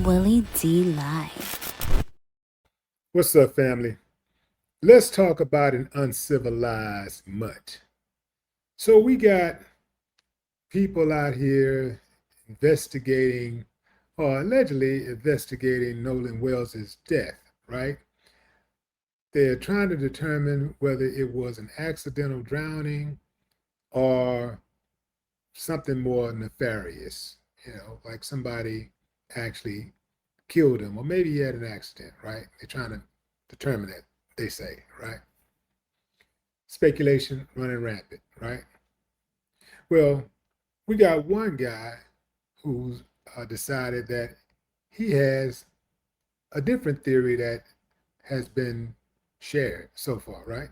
Willie D Live. What's up, family? Let's talk about an uncivilized mutt. So we got people out here investigating, or allegedly investigating Nolan Wells' death, right? They're trying to determine whether it was an accidental drowning or something more nefarious, like somebody actually killed him, or maybe he had an accident, right? They're trying to determine that, they say, right? Speculation running rampant, right? Well, we got one guy who's decided that he has a different theory that has been shared so far, right?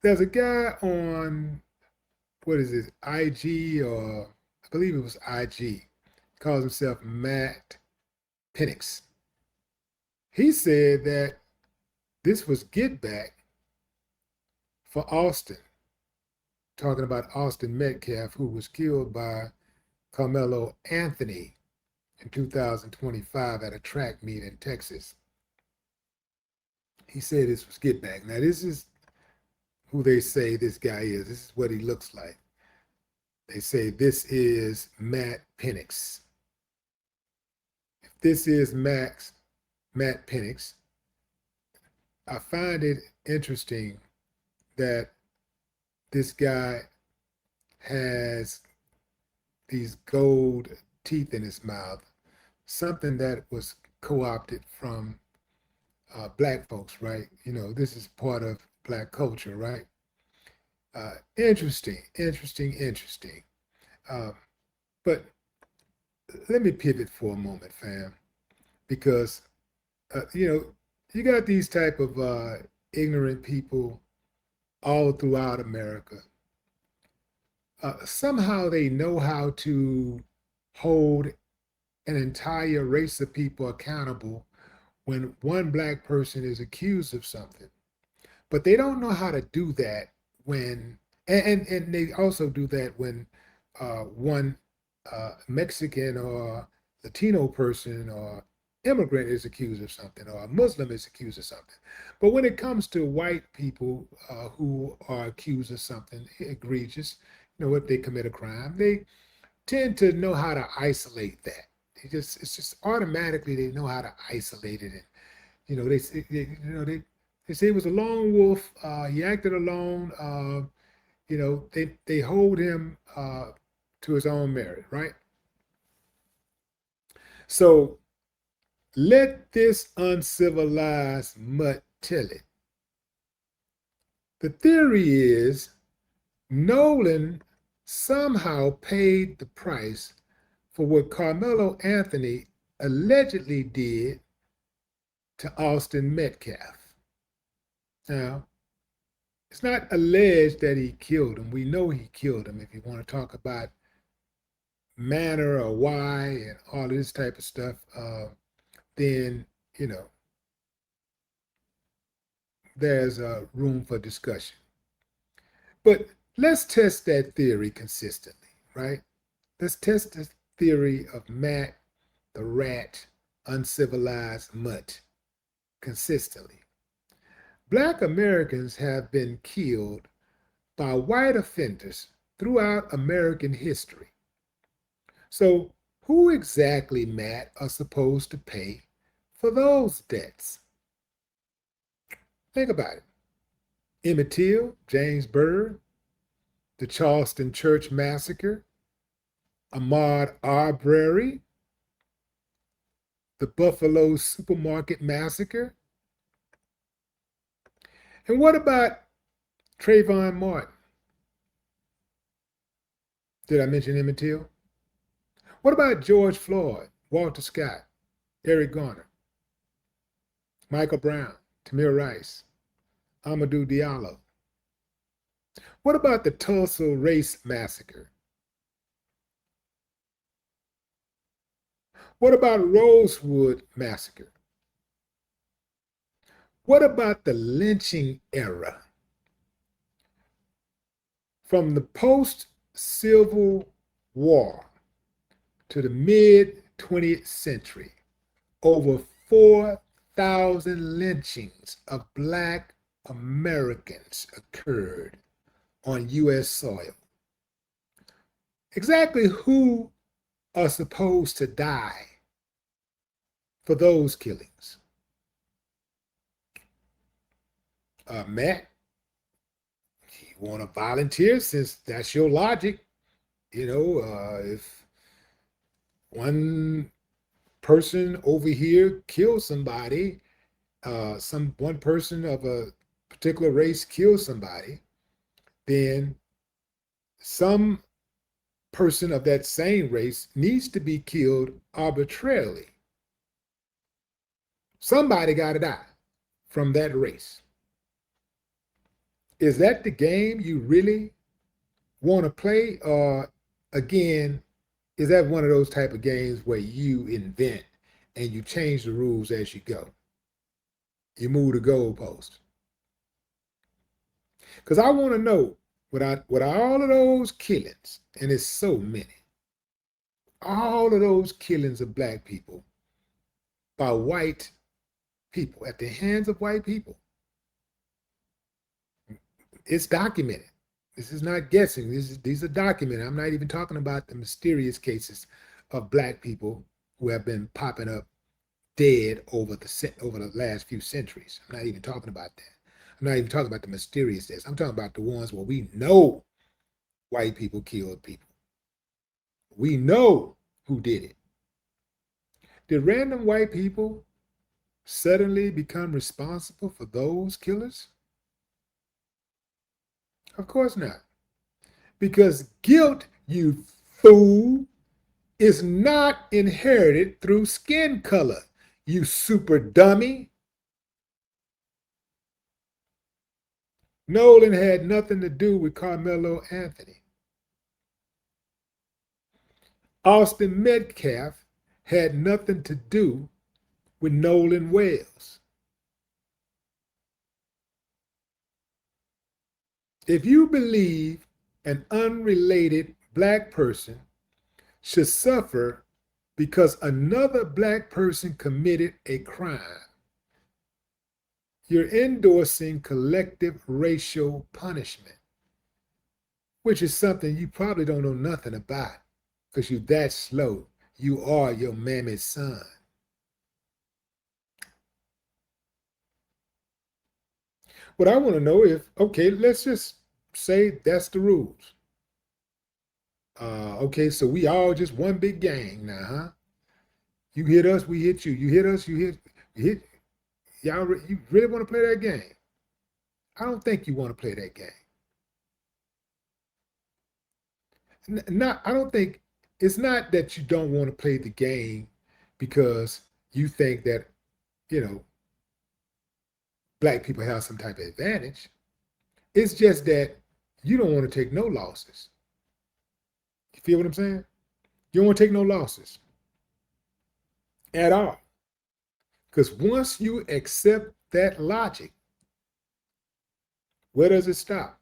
There's a guy on, what is it, IG, or I believe it was IG. He calls himself Matt Penix. He said that this was get back for Austin, talking about Austin Metcalf, who was killed by Karmelo Anthony in 2025 at a track meet in Texas. He said this was get back. Now, this is who they say this guy is. This is what he looks like. They say this is Matt Penix. If this is Matt Penix, I find it interesting that this guy has these gold teeth in his mouth, something that was co-opted from black folks, right? This is part of black culture, right? Interesting. Uh, but let me pivot for a moment, fam, because you got these type of ignorant people all throughout America. Somehow they know how to hold an entire race of people accountable when one black person is accused of something. But they don't know how to do that when, and they also do that when one Mexican or Latino person or immigrant is accused of something, or a Muslim is accused of something. But when it comes to white people who are accused of something egregious, if they commit a crime, they tend to know how to isolate that. It's just automatically they know how to isolate it. And they say it was a lone wolf. He acted alone. They hold him to his own merit, right? So let this uncivilized mutt tell it. The theory is Nolan somehow paid the price for what Karmelo Anthony allegedly did to Austin Metcalf. Now, it's not alleged that he killed him. We know he killed him. If you want to talk about manner or why and all this type of stuff, then, there's room for discussion. But let's test that theory consistently, right? Let's test the theory of Matt the rat, uncivilized mutt consistently. Black Americans have been killed by white offenders throughout American history. So, who exactly, Matt, are supposed to pay for those debts? Think about it. Emmett Till, James Byrd, the Charleston Church Massacre, Ahmaud Arbery, the Buffalo Supermarket Massacre. And what about Trayvon Martin? Did I mention Emmett Till? What about George Floyd, Walter Scott, Eric Garner, Michael Brown, Tamir Rice, Amadou Diallo? What about the Tulsa Race Massacre? What about Rosewood Massacre? What about the lynching era? From the post-Civil War to the mid-20th century, over 4,000 lynchings of Black Americans occurred on U.S. soil. Exactly who are supposed to die for those killings? Matt, you want to volunteer since that's your logic? If one person over here kills somebody, one person of a particular race kills somebody, then some person of that same race needs to be killed arbitrarily. Somebody got to die from that race. Is that the game you really want to play? Or again, is that one of those type of games where you invent and you change the rules as you go? You move the goalpost. Because I want to know, with all of those killings, and it's so many, all of those killings of Black people by white people, at the hands of white people, it's documented. This is not guessing. These are documented. I'm not even talking about the mysterious cases of Black people who have been popping up dead over the last few centuries. I'm not even talking about that. I'm not even talking about the mysterious deaths. I'm talking about the ones where we know white people killed people. We know who did it. Did random white people suddenly become responsible for those killers? Of course not. Because guilt, you fool, is not inherited through skin color, you super dummy. Nolan had nothing to do with Karmelo Anthony. Austin Metcalf had nothing to do with Nolan Wells. If you believe an unrelated Black person should suffer because another Black person committed a crime, you're endorsing collective racial punishment, which is something you probably don't know nothing about because you're that slow. You are your mammy's son. What I want to know is, okay, let's just say that's the rules. Okay, so we all just one big gang now, huh? You hit us, we hit you. You hit us, you hit. Y'all, you really want to play that game? I don't think you want to play that game. I don't think it's not that you don't want to play the game because you think that, Black people have some type of advantage. It's just that you don't want to take no losses. You feel what I'm saying? You don't want to take no losses at all. Because once you accept that logic, where does it stop?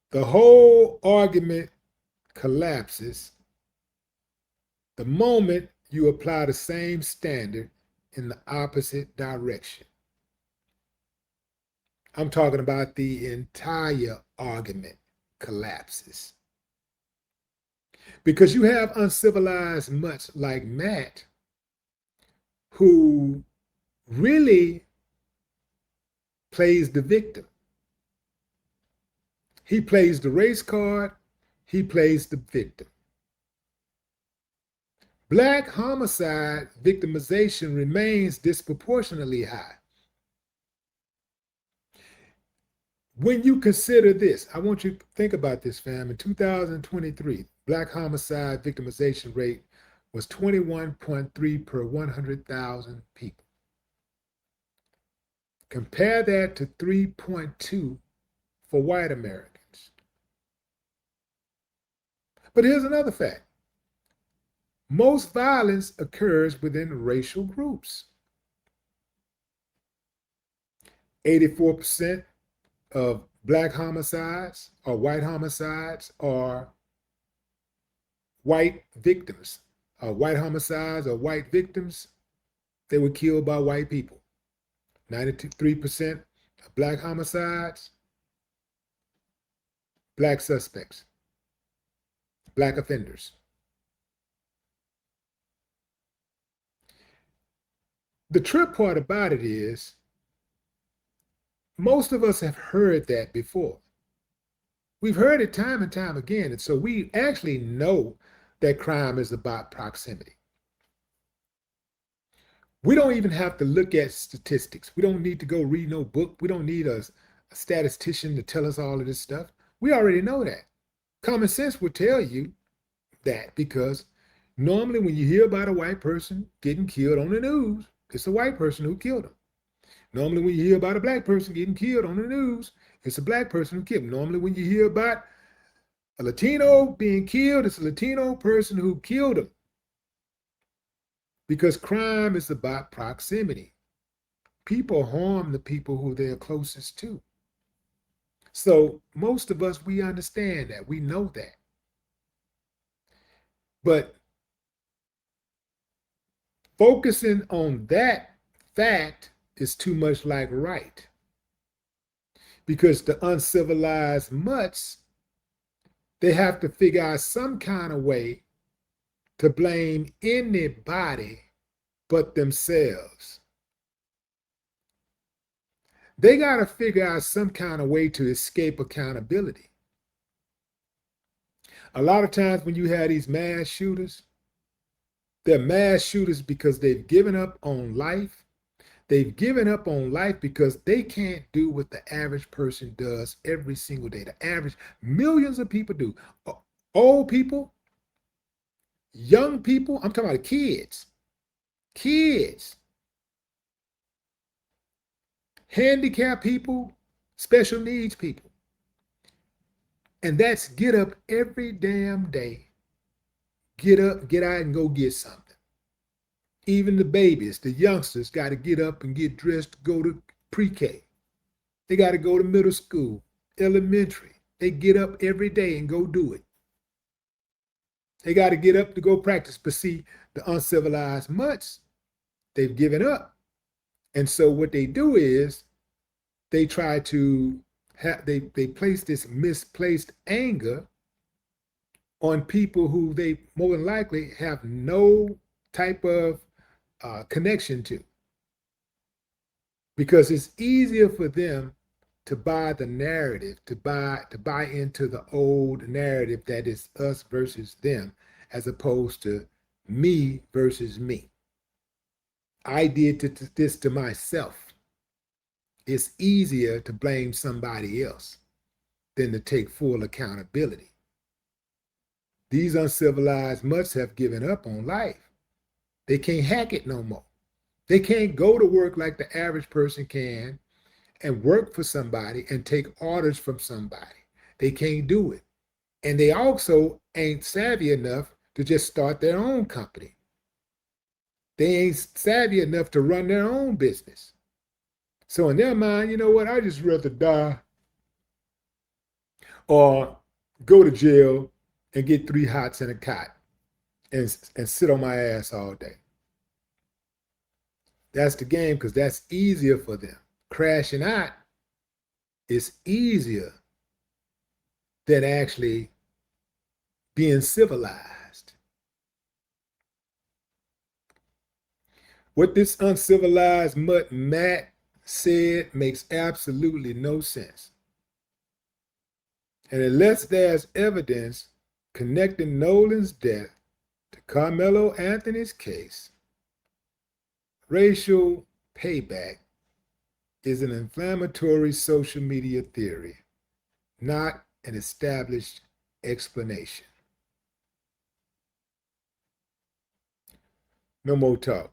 The whole argument collapses the moment you apply the same standard in the opposite direction. I'm talking about the entire argument collapses. Because you have uncivilized mutts like Matt, who really plays the victim. He plays the race card, he plays the victim. Black homicide victimization remains disproportionately high. When you consider this, I want you to think about this, fam. In 2023, Black homicide victimization rate was 21.3 per 100,000 people. Compare that to 3.2 for white Americans. But here's another fact. Most violence occurs within racial groups. 84% of Black homicides or white homicides are white victims white homicides or white victims, they were killed by white people. 93% of black homicides, black suspects, black offenders. The trip part about it is most of us have heard that before. We've heard it time and time again. And so we actually know that crime is about proximity. We don't even have to look at statistics. We don't need to go read no book. We don't need a statistician to tell us all of this stuff. We already know that. Common sense would tell you that, because normally when you hear about a white person getting killed on the news, it's a white person who killed him. Normally when you hear about a black person getting killed on the news, it's a black person who killed him. Normally when you hear about a Latino being killed, it's a Latino person who killed him. Because crime is about proximity. People harm the people who they're closest to. So most of us, we understand that. We know that. But focusing on that fact is too much like right. Because the uncivilized mutts, they have to figure out some kind of way to blame anybody but themselves. They got to figure out some kind of way to escape accountability. A lot of times when you have these mass shooters, they're mass shooters because they've given up on life. They've given up on life because they can't do what the average person does every single day. The average, millions of people do. Old people, young people, I'm talking about kids, handicapped people, special needs people. And that's get up every damn day. Get up, get out and go get something. Even the babies, the youngsters got to get up and get dressed to go to pre-K. They got to go to middle school, elementary. They get up every day and go do it. They got to get up to go practice. But see, the uncivilized mutts, they've given up. And so what they do is they try to they place this misplaced anger on people who they more than likely have no type of connection to. Because it's easier for them to buy the narrative, to buy into the old narrative that is us versus them, as opposed to me versus me. I did this to myself. It's easier to blame somebody else than to take full accountability. These uncivilized mutts have given up on life. They can't hack it no more. They can't go to work like the average person can and work for somebody and take orders from somebody. They can't do it. And they also ain't savvy enough to just start their own company. They ain't savvy enough to run their own business. So in their mind, you know what? I just rather die or go to jail and get 3 hots and a cot and sit on my ass all day. That's the game, because that's easier for them. Crashing out is easier than actually being civilized. What this uncivilized mutt Matt said makes absolutely no sense. And unless there's evidence connecting Nolan's death to Karmelo Anthony's case, racial payback is an inflammatory social media theory, not an established explanation. No more talk.